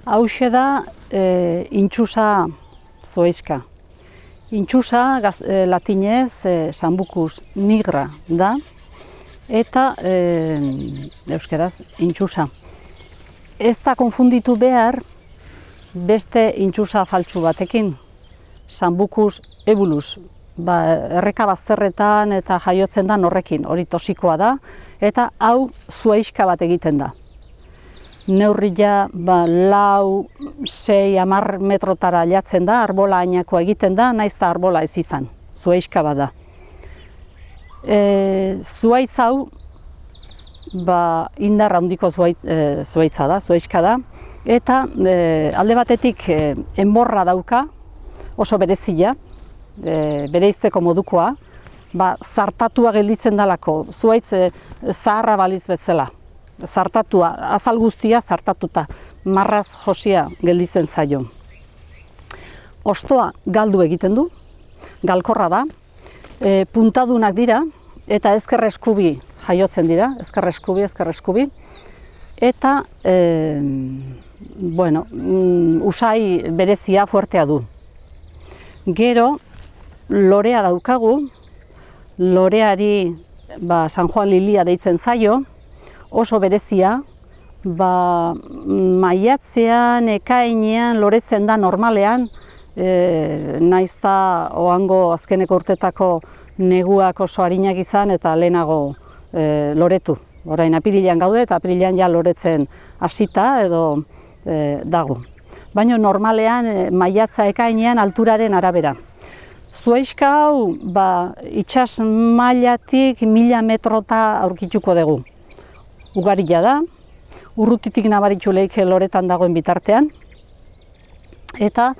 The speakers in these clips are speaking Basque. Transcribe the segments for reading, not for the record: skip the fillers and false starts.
Hauxe da intxusa zoeizka. Intxusa latinez sambucus nigra da, eta euskeraz intxusa. Ez da konfunditu behar beste intxusa faltsu batekin, sambucus ebulus. Erreka bazterretan eta jaiotzen da horrekin, hori tosikoa da, eta hau zuaizka bat egiten da. Neurria 4, 6, 10 metrotara jatzen da, arbola ainakoa egiten da, naiz eta arbola ez izan, zuaizka bat da. Zuaitz hau, indar handiko zuaitza da, zuaizka da, eta alde batetik enborra dauka, oso berezia, bereizteko modukoa, zartatua gelditzen dalako, zuaitz zaharra baliz bezala. Zartatua, azal guztia zartatuta, marraz josia gelditzen zaio. Ostoa galdu egiten du, galkorra da, puntadunak dira, eta ezker eskubi jaiotzen dira, ezker eskubi, eta usai berezia fuertea du. Gero, lorea daukagu, loreari San Juan Lilia deitzen zaio, oso berezia, maiatzean, ekainean, loretzen da normalean, naiz da ohango azkeneko urtetako neguak oso arinak izan eta lehenago loretu. Orain apirilean gaude eta apirilean ja loretzen hasita edo dago. Baina normalean maiatza ekainean alturaren arabera. Zuaizka hau itsas mailatik 1000 metrota aurkituko dugu. Ugaria da, urrutitik nabaritu leike loretan dagoen bitartean, eta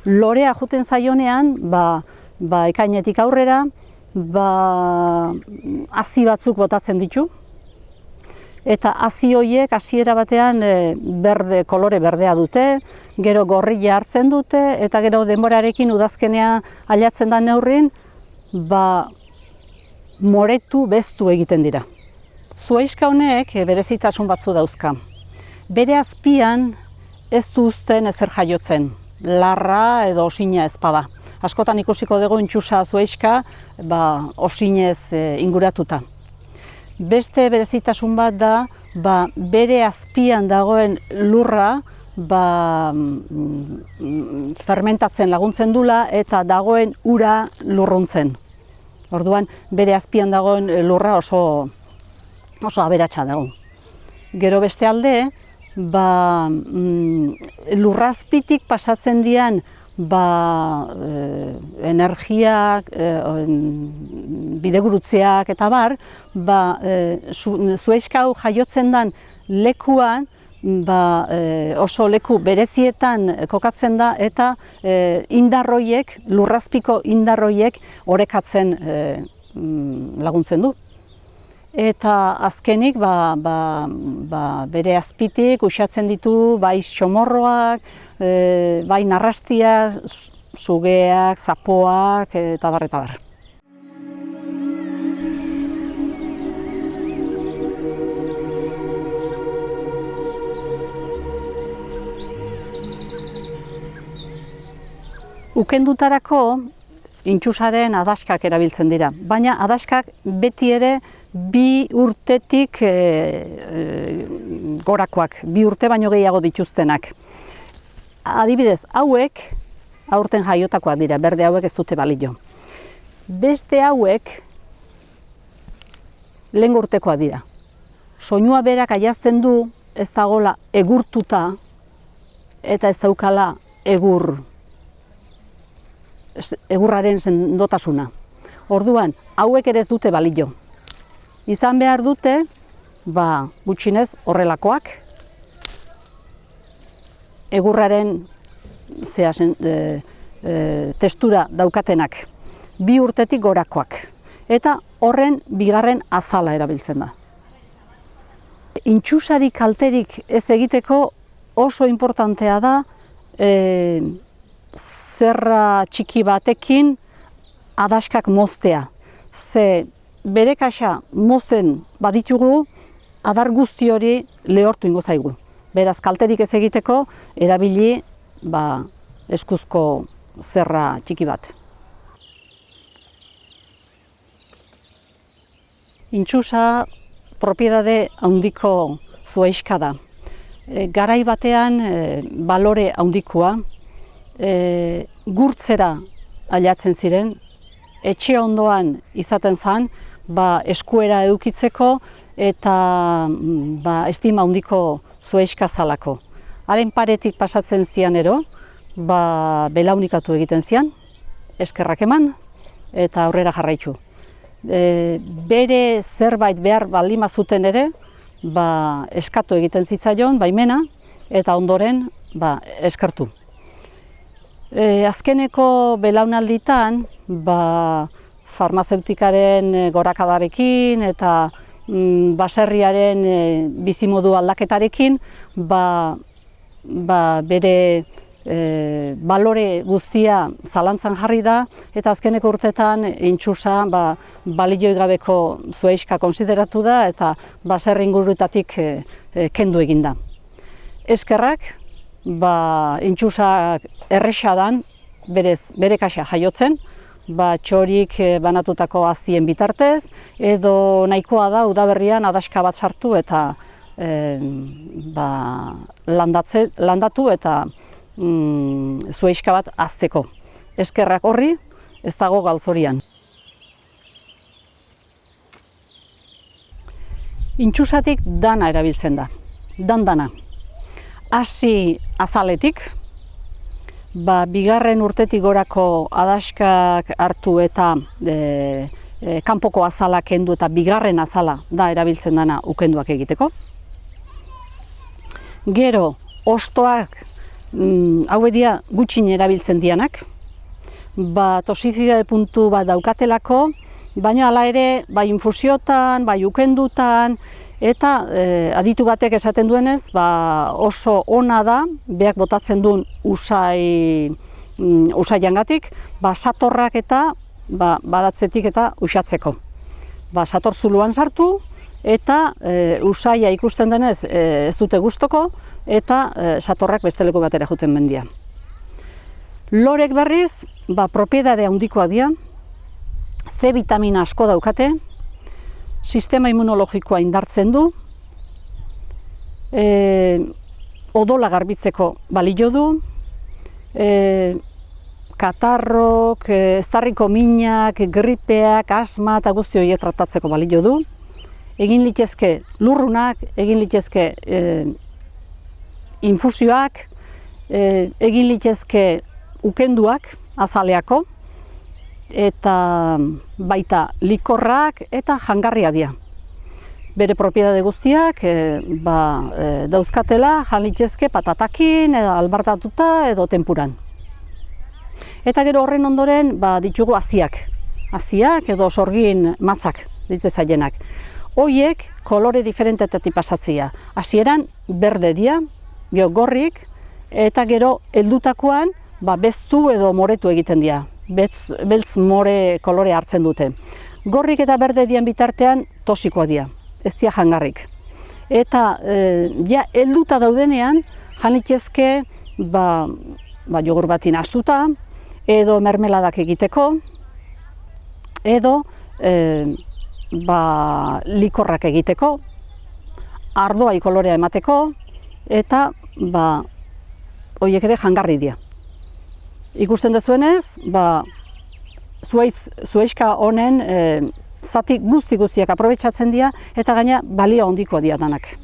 lorea joten zaionean, ekainetik aurrera, hazi batzuk botatzen ditu, eta hazi horiek hasiera batean kolore berdea dute, gero gorria hartzen dute, eta gero denborarekin udazkenea ailatzen da neurrin, moretu beztu egiten dira. Zuaizka honek berezitasun batzu dauzka. Bere azpian ez du uzten ezer jaiotzen, larra edo osina ezpada. Askotan ikusiko dugu intxusa zuaizka osinez inguratuta. Beste berezitasun bat da, bere azpian dagoen lurra fermentatzen laguntzen dula eta dagoen ura lurruntzen. Orduan, bere azpian dagoen lurra oso aberatsa dago. Gero beste alde, lurrazpitik pasatzen dian energiak, bidegurutzeak eta zuaizka hau jaiotzen den lekuan oso leku berezietan kokatzen da eta indarroiek, lurrazpiko indarroiek orekatzen laguntzen du. Eta azkenik bere azpitik uxatzen ditu bai xomorroak, bai narrastiak, sugeak, zapoak eta bar. Ukendutarako intxusaren adaskak erabiltzen dira, baina adaskak beti ere 2 urtetik gorakoak, 2 urte baino gehiago dituztenak. Adibidez, hauek aurten jaiotakoak dira, berde hauek ez dute balio. Beste hauek lehen urtekoak dira. Soinua berak aiazten du ez dagoela egurtuta eta ez daukala egurraren sendotasuna. Orduan, hauek ere ez dute balio. Izan behar dute, gutxinez horrelakoak, egurraren testura daukatenak, 2 urtetik gorakoak, eta horren bigarren azala erabiltzen da. Intxusari kalterik ez egiteko oso importantea da zerra txiki batekin adaskak moztea. Ze bere kaxa mozten baditugu, adar guzti hori lehortu ingo zaigu. Beraz, kalterik ez egiteko, erabili eskuzko zerra txiki bat. Intxusa propiedade handiko zuhaixka da. Garai batean balore handikoa, gurtzera ailatzen ziren, etxe ondoan izaten zen, eskuera edukitzeko eta estima handiko zuhaixka zalako. Haren paretik pasatzen zian ero, belaunikatu egiten zian, eskerrak eman eta aurrera jarraitu. Bere zerbait behar baldin bazuten ere, eskatu egiten zitzaion, baimena, eta ondoren eskertu. Azkeneko belaunalditan, farmazeutikaren gorakadarekin eta baserriaren bizimodu aldaketarekin, bere balore guztia zalantzan jarri da, eta azkeneko urtetan intxusa balioi gabeko zuhaixka konsideratu da eta baserri ingurutatik kendu egin da. Eskerrak, intxusa erresa dan, bere kaxa jaiotzen, txorik banatutako azien bitartez, edo nahikoa da udaberrian adaska bat sartu eta landatu eta zuhaixka bat hazteko. Eskerrak horri ez dago galzorian. Intxusatik dana erabiltzen da, dana. Hasi azaletik, bigarren urtetik gorako adaskak hartu eta kanpoko azala kendu eta bigarren azala da erabiltzen dana ukenduak egiteko. Gero, ostoak hauek dira gutxin erabiltzen dianak, toxizidade puntu bat daukatelako, baina hala ere, infusiotan, ukendutan, eta aditu batek esaten duenez, oso ona da, beak botatzen duen usaiangatik, satorrak eta baratzetik eta usatzeko. Sator zuluan sartu, eta usaia ikusten denez ez dute gustoko, eta satorrak besteleko batera juten mendia. Lorek berriz, propiedade handikoak dira, C vitamina asko daukate, sistema immunologikoa indartzen du, odola garbitzeko balio du, katarrok, eztarriko minak, gripeak, asma eta guzti horiek tratatzeko balio du. Egin litezke lurrunak, egin litezke infusioak, egin litezke ukenduak azaleako, eta baita likorrak eta jangarria dira. Bere propiedade guztiak dauzkatela jan litezke patatakin, albartatuta edo tempuran. Eta gero horren ondoren ditugu haziak edo sorgin matzak ditze zaienak. Hoiek kolore diferentetatik pasatzea. Hasieran berde dira, gero gorrik, eta gero heldutakoan beztu edo moretu egiten dira. Beltz more kolore hartzen dute. Gorrik eta berde dian bitartean tosikoa dira, ez dira jangarrik. Eta helduta daudenean jan litezke jogur batin astuta, edo mermeladak egiteko, edo likorrak egiteko, ardoai kolorea emateko, eta horiek ere jangarri dira. Ikusten dezuenez, zuhaixka honen zati guztiak aprobetxatzen dira, eta gaina balio handikoa dira danak.